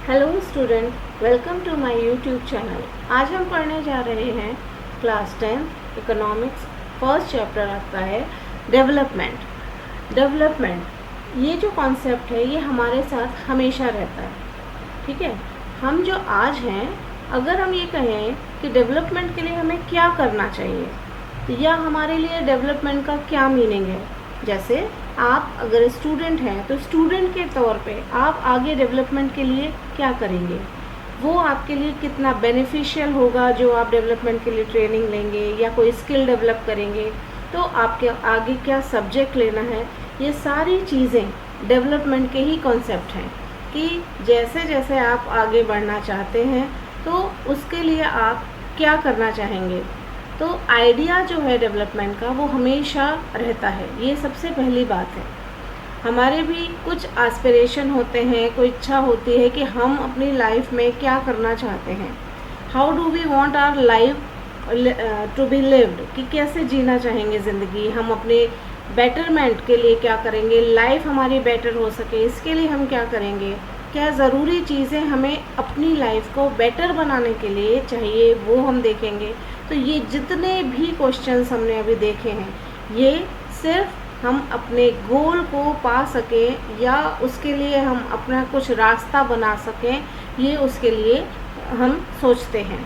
Hello student, welcome to my YouTube channel. आज हम पढ़ने जा रहे हैं क्लास 10 इकोनॉमिक्स। फर्स्ट चैप्टर आपका है डेवलपमेंट। ये जो कॉन्सेप्ट है ये हमारे साथ हमेशा रहता है, ठीक है। हम जो आज हैं, अगर हम ये कहें कि डेवलपमेंट के लिए हमें क्या करना चाहिए या हमारे लिए डेवलपमेंट का क्या मीनिंग है, जैसे आप अगर स्टूडेंट हैं तो स्टूडेंट के तौर पे आप आगे डेवलपमेंट के लिए क्या करेंगे, वो आपके लिए कितना बेनिफिशियल होगा। जो आप डेवलपमेंट के लिए ट्रेनिंग लेंगे या कोई स्किल डेवलप करेंगे, तो आपके आगे क्या सब्जेक्ट लेना है, ये सारी चीज़ें डेवलपमेंट के ही कॉन्सेप्ट हैं कि जैसे जैसे आप आगे बढ़ना चाहते हैं तो उसके लिए आप क्या करना चाहेंगे। तो आइडिया जो है डेवलपमेंट का वो हमेशा रहता है, ये सबसे पहली बात है। हमारे भी कुछ एस्पिरेशन होते हैं, कोई इच्छा होती है कि हम अपनी लाइफ में क्या करना चाहते हैं। How do we want our life to be lived, कि कैसे जीना चाहेंगे ज़िंदगी, हम अपने बेटरमेंट के लिए क्या करेंगे, लाइफ हमारी बेटर हो सके इसके लिए हम क्या करेंगे, क्या ज़रूरी चीज़ें हमें अपनी लाइफ को बेटर बनाने के लिए चाहिए, वो हम देखेंगे। तो ये जितने भी क्वेश्चंस हमने अभी देखे हैं, ये सिर्फ हम अपने गोल को पा सकें या उसके लिए हम अपना कुछ रास्ता बना सकें, ये उसके लिए हम सोचते हैं।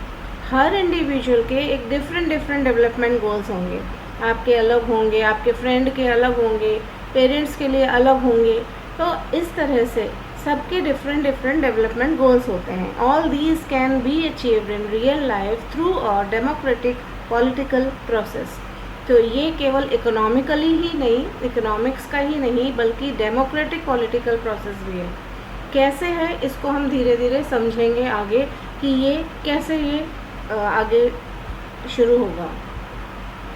हर इंडिविजुअल के एक डिफरेंट डेवलपमेंट गोल्स होंगे, आपके अलग होंगे, आपके फ्रेंड के अलग होंगे, पेरेंट्स के लिए अलग होंगे। तो इस तरह से सबके डिफरेंट डेवलपमेंट गोल्स होते हैं। All these can be achieved in real life through a democratic political process. तो ये केवल इकोनॉमिकली ही नहीं, इकोनॉमिक्स का ही नहीं, बल्कि डेमोक्रेटिक पॉलिटिकल प्रोसेस भी है। कैसे है इसको हम धीरे धीरे समझेंगे आगे कि ये कैसे ये आगे शुरू होगा।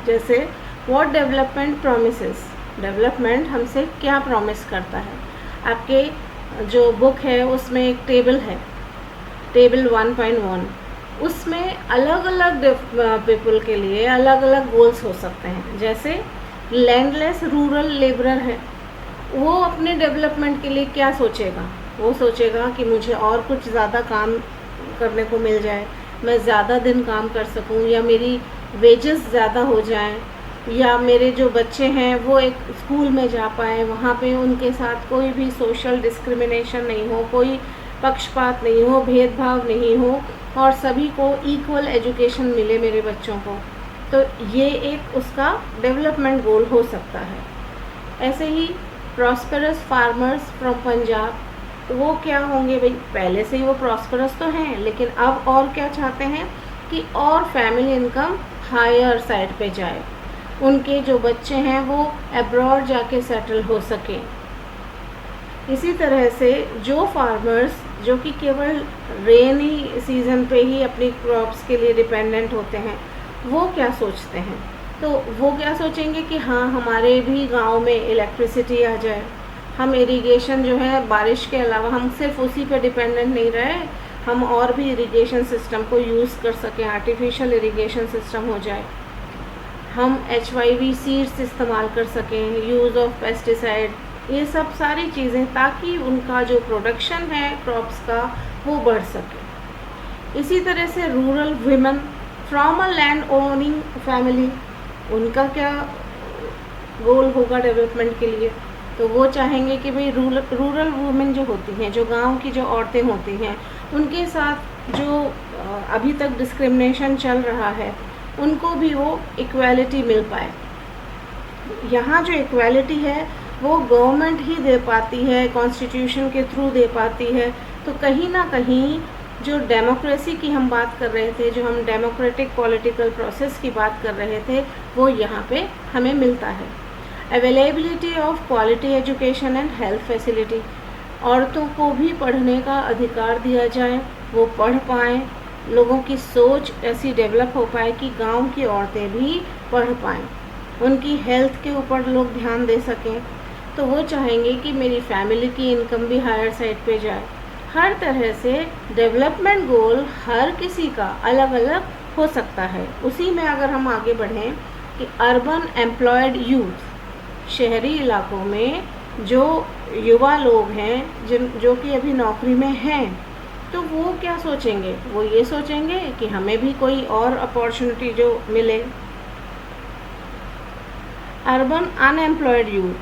जैसे व्हाट डेवलपमेंट प्रोमिसेस, डेवलपमेंट हमसे क्या प्रॉमिस करता है। आपके जो बुक है उसमें एक टेबल है, टेबल 1.1, उसमें अलग अलग पीपल के लिए अलग अलग गोल्स हो सकते हैं। जैसे लैंडलेस रूरल लेबरर है, वो अपने डेवलपमेंट के लिए क्या सोचेगा, वो सोचेगा कि मुझे और कुछ ज़्यादा काम करने को मिल जाए, मैं ज़्यादा दिन काम कर सकूं, या मेरी वेजेस ज़्यादा हो जाएं, या मेरे जो बच्चे हैं वो एक स्कूल में जा पाएँ, वहाँ पे उनके साथ कोई भी सोशल डिस्क्रिमिनेशन नहीं हो, कोई पक्षपात नहीं हो, भेदभाव नहीं हो, और सभी को इक्वल एजुकेशन मिले मेरे बच्चों को। तो ये एक उसका डेवलपमेंट गोल हो सकता है। ऐसे ही प्रॉस्पेरस फार्मर्स फ्रॉम पंजाब, तो वो क्या होंगे भाई, पहले से ही वो प्रॉस्पेरस तो हैं, लेकिन अब और क्या चाहते हैं कि और फैमिली इनकम हायर साइड पे जाए, उनके जो बच्चे हैं वो अब्रॉड जाके सेटल हो सकें। इसी तरह से जो फार्मर्स जो कि केवल रेनी सीज़न पे ही अपनी क्रॉप्स के लिए डिपेंडेंट होते हैं, वो क्या सोचते हैं, तो वो क्या सोचेंगे कि हाँ, हमारे भी गांव में इलेक्ट्रिसिटी आ जाए, हम इरिगेशन जो है बारिश के अलावा हम सिर्फ उसी पे डिपेंडेंट नहीं रहे, हम और भी इरिगेशन सिस्टम को यूज़ कर सकें, आर्टिफिशियल इरिगेशन सिस्टम हो जाए, हम HYV सीड्स इस्तेमाल कर सकें, यूज़ ऑफ पेस्टिसाइड, ये सब सारी चीज़ें, ताकि उनका जो प्रोडक्शन है क्रॉप्स का वो बढ़ सके। इसी तरह से rural women from a land owning family, उनका क्या गोल होगा डेवलपमेंट के लिए, तो वो चाहेंगे कि भाई रूरल वुमेन जो होती हैं, जो गांव की जो औरतें होती हैं, उनके साथ जो अभी तक डिस्क्रिमिनेशन चल रहा है, उनको भी वो इक्वालिटी मिल पाए। यहाँ जो इक्वालिटी है वो गवर्नमेंट ही दे पाती है, कॉन्स्टिट्यूशन के थ्रू दे पाती है। तो कहीं ना कहीं जो डेमोक्रेसी की हम बात कर रहे थे, जो हम डेमोक्रेटिक पॉलिटिकल प्रोसेस की बात कर रहे थे, वो यहाँ पे हमें मिलता है। Availability of quality education and health facility, औरतों को भी पढ़ने का अधिकार दिया जाए, वो पढ़ पाएँ, लोगों की सोच ऐसी डेवलप हो पाए कि गांव की औरतें भी पढ़ पाएँ, उनकी हेल्थ के ऊपर लोग ध्यान दे सकें। तो वो चाहेंगे कि मेरी फैमिली की इनकम भी हायर साइड पे जाए। हर तरह से डेवलपमेंट गोल हर किसी का अलग अलग हो सकता है। उसी में अगर हम आगे बढ़ें कि अर्बन एम्प्लॉयड यूथ, शहरी इलाकों में जो युवा लोग हैं जो कि अभी नौकरी में हैं, तो वो क्या सोचेंगे, वो ये सोचेंगे कि हमें भी कोई और अपॉर्चुनिटी जो मिले। अर्बन अनएम्प्लॉयड यूथ,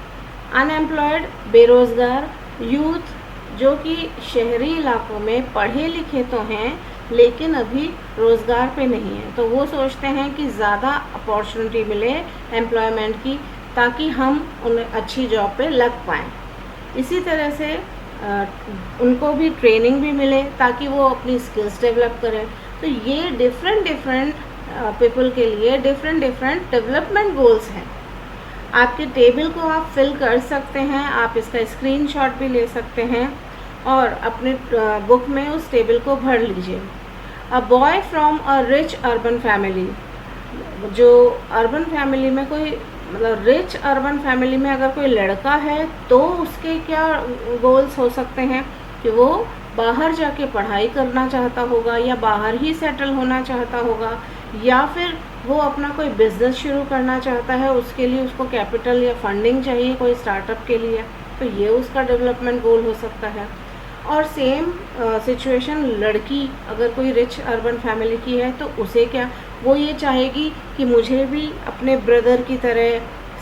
अनएम्प्लॉयड बेरोज़गार यूथ जो कि शहरी इलाकों में पढ़े लिखे तो हैं लेकिन अभी रोज़गार पे नहीं है, तो वो सोचते हैं कि ज़्यादा अपॉर्चुनिटी मिले एम्प्लॉयमेंट की ताकि हम उन्हें अच्छी जॉब पे लग पाएँ। इसी तरह से उनको भी ट्रेनिंग भी मिले ताकि वो अपनी स्किल्स डेवलप करें। तो ये डिफरेंट पीपल के लिए डिफरेंट डेवलपमेंट गोल्स हैं। आपके टेबल को आप फिल कर सकते हैं, आप इसका स्क्रीनशॉट भी ले सकते हैं और अपने बुक में उस टेबल को भर लीजिए। A boy from a rich urban family, जो अर्बन फैमिली में कोई मतलब रिच अर्बन फैमिली में अगर कोई लड़का है तो उसके क्या गोल्स हो सकते हैं कि वो बाहर जाके पढ़ाई करना चाहता होगा या बाहर ही सेटल होना चाहता होगा, या फिर वो अपना कोई बिज़नेस शुरू करना चाहता है, उसके लिए उसको कैपिटल या फंडिंग चाहिए कोई स्टार्टअप के लिए, तो ये उसका डेवलपमेंट गोल हो सकता है। और सेम सिचुएशन लड़की अगर कोई रिच अर्बन फैमिली की है तो उसे क्या, वो ये चाहेगी कि मुझे भी अपने ब्रदर की तरह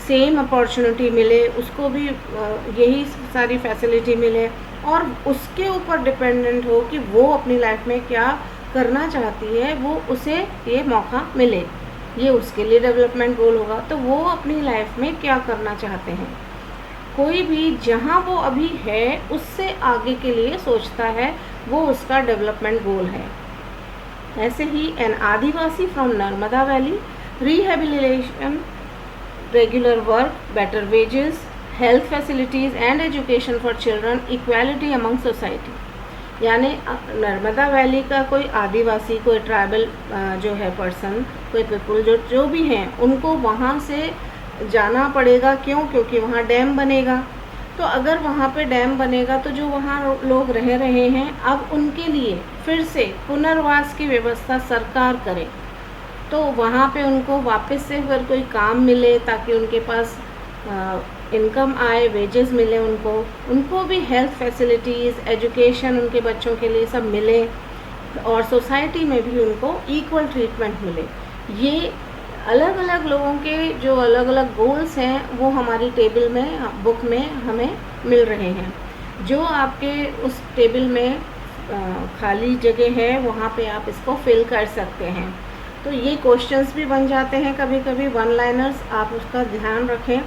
सेम अपॉर्चुनिटी मिले, उसको भी यही सारी फैसिलिटी मिले और उसके ऊपर डिपेंडेंट हो कि वो अपनी लाइफ में क्या करना चाहती है, वो उसे ये मौका मिले। ये उसके लिए डेवलपमेंट गोल होगा। तो वो अपनी लाइफ में क्या करना चाहते हैं, कोई भी जहाँ वो अभी है उससे आगे के लिए सोचता है, वो उसका डेवलपमेंट गोल है। ऐसे ही an adivasi from Narmada valley, rehabilitation, regular work, better wages, health facilities and education for children, equality among society. यानी नर्मदा वैली का कोई आदिवासी, कोई ट्राइबल जो है पर्सन, कोई पीपल जो भी हैं, उनको वहाँ से जाना पड़ेगा। क्यों? क्योंकि वहाँ डैम बनेगा। तो अगर वहाँ पे डैम बनेगा तो जो वहाँ लोग रह रहे हैं अब उनके लिए फिर से पुनर्वास की व्यवस्था सरकार करे, तो वहाँ पे उनको वापस से फिर कोई काम मिले ताकि उनके पास इनकम आए, वेजेस मिले, उनको भी हेल्थ फैसिलिटीज़, एजुकेशन उनके बच्चों के लिए सब मिले और सोसाइटी में भी उनको इक्वल ट्रीटमेंट मिले। ये अलग अलग लोगों के जो अलग अलग गोल्स हैं वो हमारी टेबल में, बुक में हमें मिल रहे हैं। जो आपके उस टेबल में खाली जगह है वहाँ पे आप इसको फिल कर सकते हैं। तो ये क्वेश्चंस भी बन जाते हैं कभी कभी, वन लाइनर्स, आप उसका ध्यान रखें।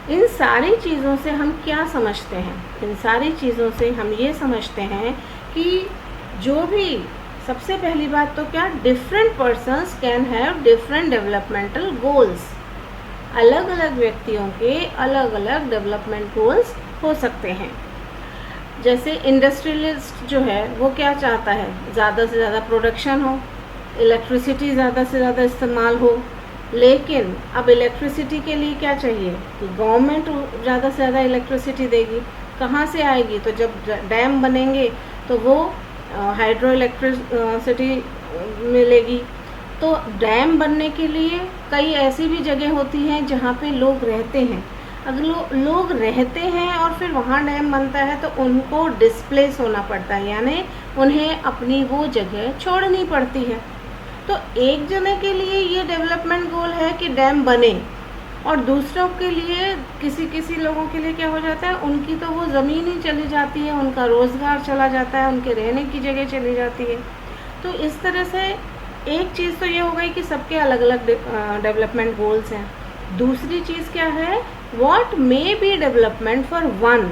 इन सारी चीज़ों से हम क्या समझते हैं? इन सारी चीज़ों से हम ये समझते हैं कि जो भी, सबसे पहली बात तो क्या, different persons can have different developmental goals. अलग अलग व्यक्तियों के अलग अलग डेवलपमेंट गोल्स हो सकते हैं। जैसे इंडस्ट्रियलिस्ट जो है वो क्या चाहता है, ज़्यादा से ज़्यादा प्रोडक्शन हो, इलेक्ट्रिसिटी ज़्यादा से ज़्यादा इस्तेमाल हो। लेकिन अब इलेक्ट्रिसिटी के लिए क्या चाहिए कि गवर्नमेंट ज़्यादा से ज़्यादा इलेक्ट्रिसिटी देगी। कहाँ से आएगी? तो जब डैम बनेंगे तो वो हाइड्रो इलेक्ट्रिसिटी मिलेगी। तो डैम बनने के लिए कई ऐसी भी जगह होती हैं जहाँ पे लोग रहते हैं। अगर लोग रहते हैं और फिर वहाँ डैम बनता है तो उनको डिस्प्लेस होना पड़ता है, यानी उन्हें अपनी वो जगह छोड़नी पड़ती है। तो एक जने के लिए ये डेवलपमेंट गोल है कि डैम बने, और दूसरों के लिए, किसी लोगों के लिए क्या हो जाता है, उनकी तो वो ज़मीन ही चली जाती है, उनका रोज़गार चला जाता है, उनके रहने की जगह चली जाती है। तो इस तरह से एक चीज़ तो ये हो गई कि सबके अलग अलग डेवलपमेंट गोल्स हैं। दूसरी चीज़ क्या है, what may be development for one,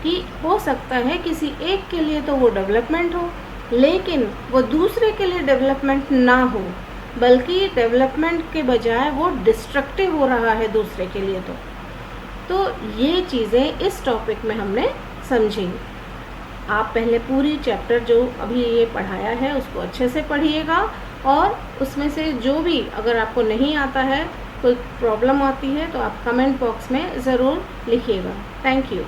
कि हो सकता है किसी एक के लिए तो वो डेवलपमेंट हो लेकिन वो दूसरे के लिए डेवलपमेंट ना हो, बल्कि डेवलपमेंट के बजाय वो डिस्ट्रक्टिव हो रहा है दूसरे के लिए। तो ये चीज़ें इस टॉपिक में हमने समझी। आप पहले पूरी चैप्टर जो अभी ये पढ़ाया है उसको अच्छे से पढ़िएगा, और उसमें से जो भी अगर आपको नहीं आता है, कोई प्रॉब्लम आती है, तो आप कमेंट बॉक्स में ज़रूर लिखिएगा। Thank you.